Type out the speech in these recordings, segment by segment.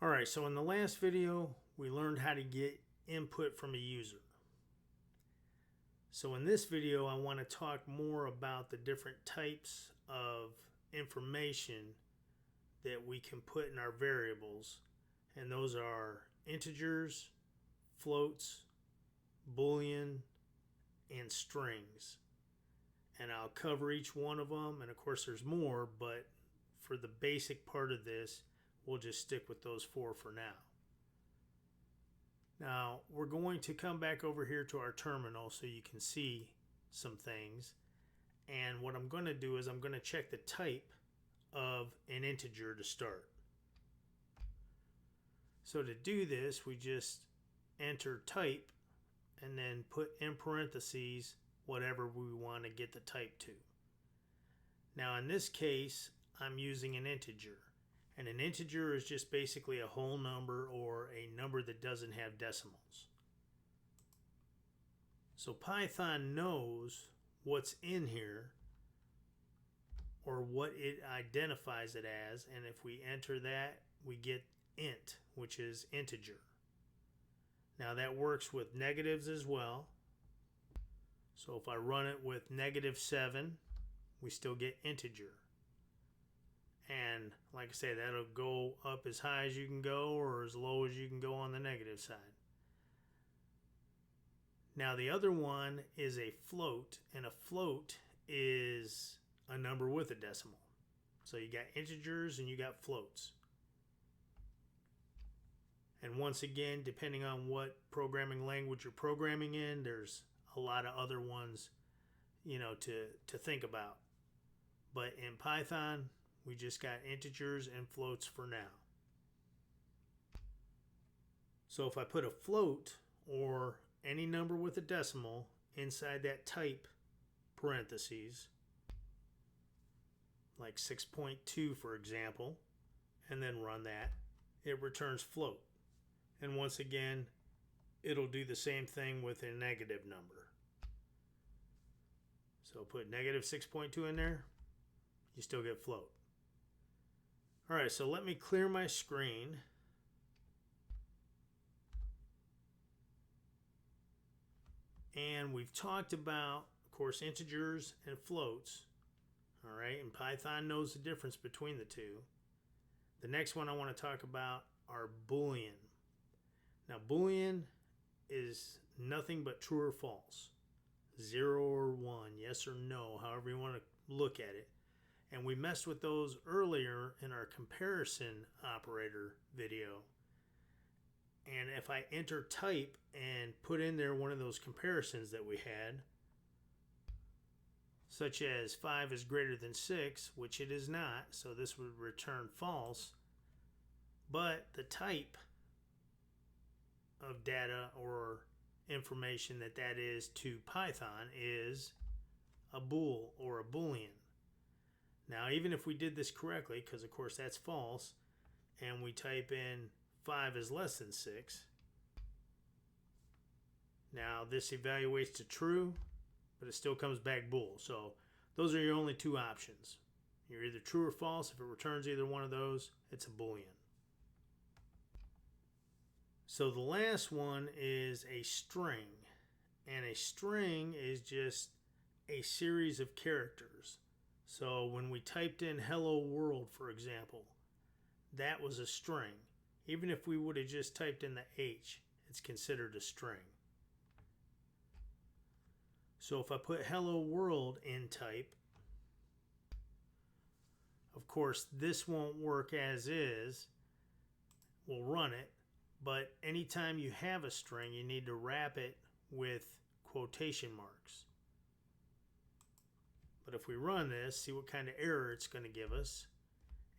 Alright, so in the last video, we learned how to get input from a user. So in this video, I want to talk more about the different types of information that we can put in our variables. And those are integers, floats, boolean, and strings. And I'll cover each one of them. And of course, there's more, but for the basic part of this, we'll just stick with those four for now. Now, we're going to come back over here to our terminal so you can see some things. And what I'm going to do is I'm going to check the type of an integer to start. So to do this, we just enter type and then put in parentheses whatever we want to get the type to. Now, in this case, I'm using an integer. And an integer is just basically a whole number or a number that doesn't have decimals. So Python knows what's in here or what it identifies it as, and if we enter that, we get int, which is integer. Now that works with negatives as well. So if I run it with -7, we still get integer. And like I say, that'll go up as high as you can go or as low as you can go on the negative side. Now the other one is a float, and a float is a number with a decimal. So you got integers and you got floats. And once again, depending on what programming language you're programming in, there's a lot of other ones, to think about. But in Python, we just got integers and floats for now. So if I put a float or any number with a decimal inside that type parentheses, like 6.2 for example, and then run that, it returns float. And once again, it'll do the same thing with a negative number. So put -6.2 in there, you still get float. Alright, so let me clear my screen. And we've talked about, of course, integers and floats. Alright, and Python knows the difference between the two. The next one I want to talk about are boolean. Now, boolean is nothing but true or false. 0 or 1, yes or no, however you want to look at it. And we messed with those earlier in our comparison operator video. And if I enter type and put in there one of those comparisons that we had, such as 5 is greater than 6, which it is not, so this would return false. But the type of data or information that is to Python is a bool or a boolean. Now, even if we did this correctly, because of course that's false, and we type in 5 is less than 6, now this evaluates to true, but it still comes back bool. So those are your only two options. You're either true or false. If it returns either one of those, it's a boolean. So the last one is a string. And a string is just a series of characters. So when we typed in hello world, for example, that was a string. Even if we would have just typed in the H, it's considered a string. So if I put hello world in type, of course this won't work as is. We'll run it, but anytime you have a string, you need to wrap it with quotation marks. But if we run this, see what kind of error it's going to give us.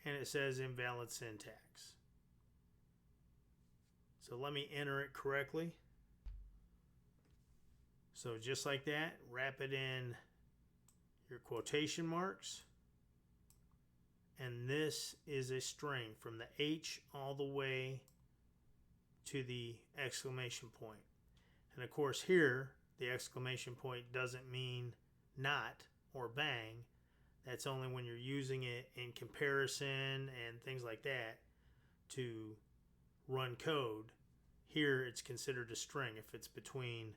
And it says invalid syntax. So let me enter it correctly. So just like that, wrap it in your quotation marks. And this is a string from the H all the way to the exclamation point. And of course here, the exclamation point doesn't mean not or bang. That's only when you're using it in comparison and things like that to run code, here it's considered a string if it's between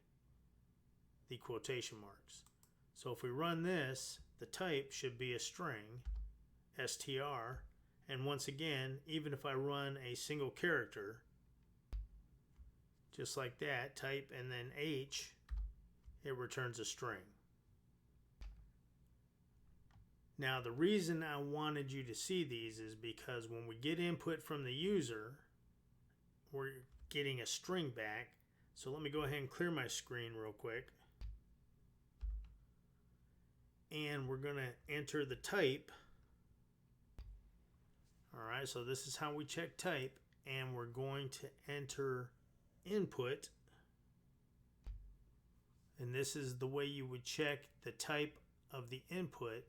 the quotation marks. So if we run this, the type should be a string, str, and once again, even if I run a single character, just like that, type and then H, it returns a string. Now the reason I wanted you to see these is because when we get input from the user, we're getting a string back. So let me go ahead and clear my screen real quick. And we're going to enter the type. Alright, so this is how we check type. And we're going to enter input. And this is the way you would check the type of the input.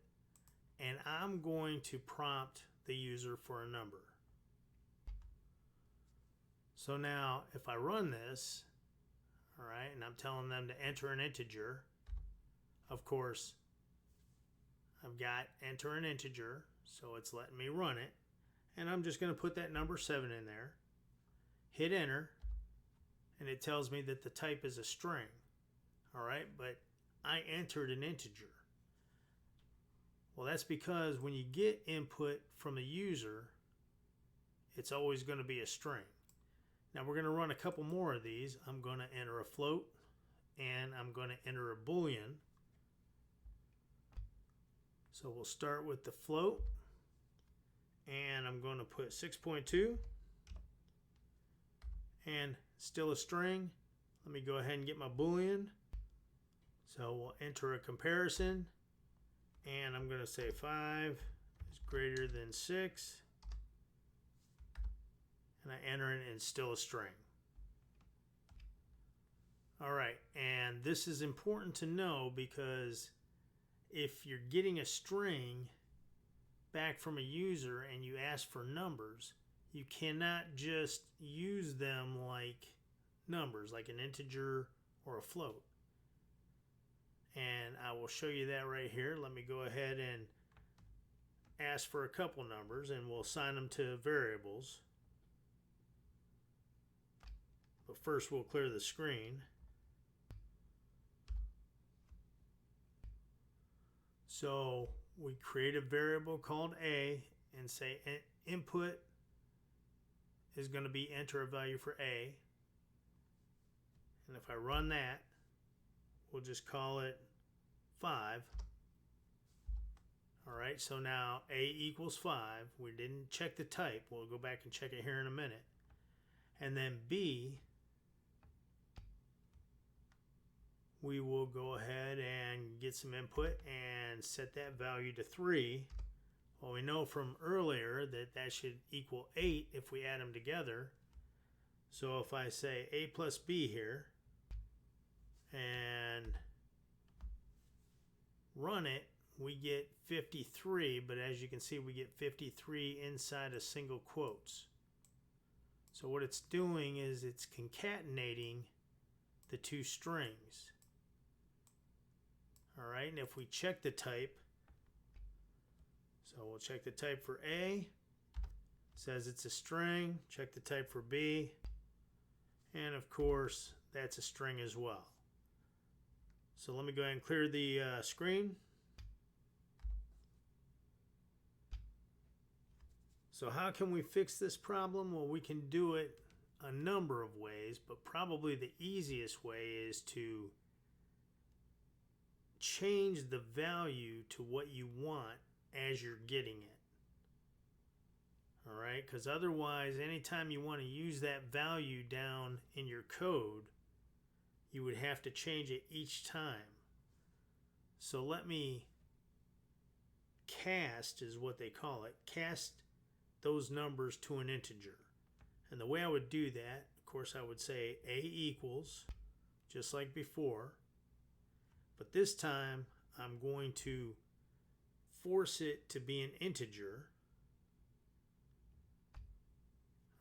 And I'm going to prompt the user for a number. So now if I run this, all right, and I'm telling them to enter an integer, of course, I've got enter an integer, so it's letting me run it. And I'm just going to put that number 7 in there, hit enter, and it tells me that the type is a string. All right, but I entered an integer. Well, that's because when you get input from a user, it's always going to be a string. Now we're going to run a couple more of these. I'm going to enter a float and I'm going to enter a boolean. So we'll start with the float and I'm going to put 6.2 and still a string. Let me go ahead and get my boolean. So we'll enter a comparison and I'm going to say 5 is greater than 6. And I enter it and it's still a string. All right, and this is important to know because if you're getting a string back from a user and you ask for numbers, you cannot just use them like numbers, like an integer or a float. And I will show you that right here. Let me go ahead and ask for a couple numbers and we'll assign them to variables. But first we'll clear the screen. So we create a variable called A and say input is going to be enter a value for A. And if I run that, we'll just call it 5. All right, so now A equals 5. We didn't check the type. We'll go back and check it here in a minute. And then B, we will go ahead and get some input and set that value to 3. Well, we know from earlier that that should equal 8 if we add them together. So if I say A plus B here and run it, we get 53, but as you can see, we get 53 inside of single quotes. So what it's doing is it's concatenating the two strings. All right, and if we check the type, so we'll check the type for A, it says it's a string, check the type for B, and of course, that's a string as well. So let me go ahead and clear the screen. So how can we fix this problem? Well, we can do it a number of ways, but probably the easiest way is to change the value to what you want as you're getting it. All right, because otherwise, anytime you want to use that value down in your code, you would have to change it each time. So let me cast, is what they call it, cast those numbers to an integer. And the way I would do that, of course, I would say A equals, just like before, but this time I'm going to force it to be an integer.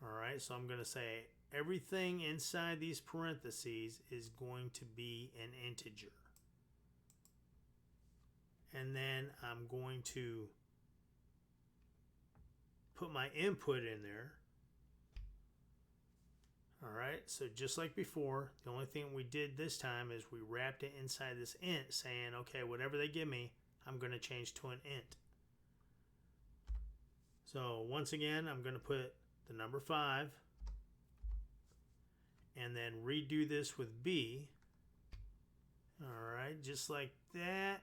All right, so I'm going to say everything inside these parentheses is going to be an integer. And then I'm going to put my input in there. Alright, so just like before, the only thing we did this time is we wrapped it inside this int, saying, okay, whatever they give me, I'm going to change to an int. So once again, I'm going to put the number 5 and then redo this with b. Alright, just like that.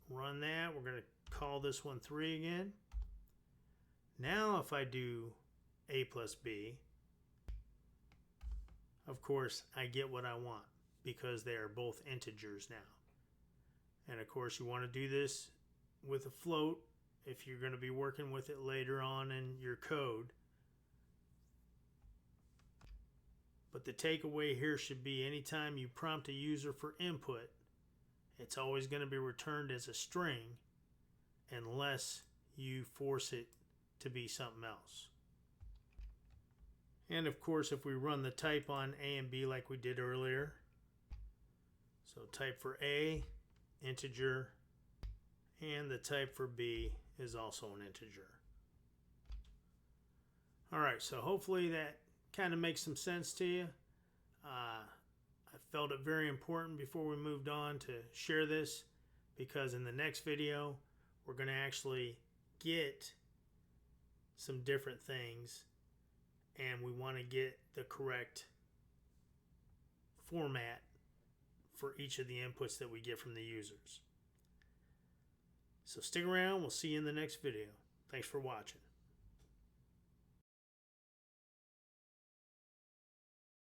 Run that. We're going to call this one 3 again. Now if I do a plus b, of course I get what I want because they are both integers now. And of course you want to do this with a float if you're going to be working with it later on in your code. But the takeaway here should be anytime you prompt a user for input, it's always going to be returned as a string unless you force it to be something else. And of course, if we run the type on A and B like we did earlier, so type for A, integer, and the type for B is also an integer. Alright, so hopefully that kind of makes some sense to you. I felt it very important before we moved on to share this, because in the next video we're going to actually get some different things and we want to get the correct format for each of the inputs that we get from the users. So stick around, we'll see you in the next video. Thanks for watching.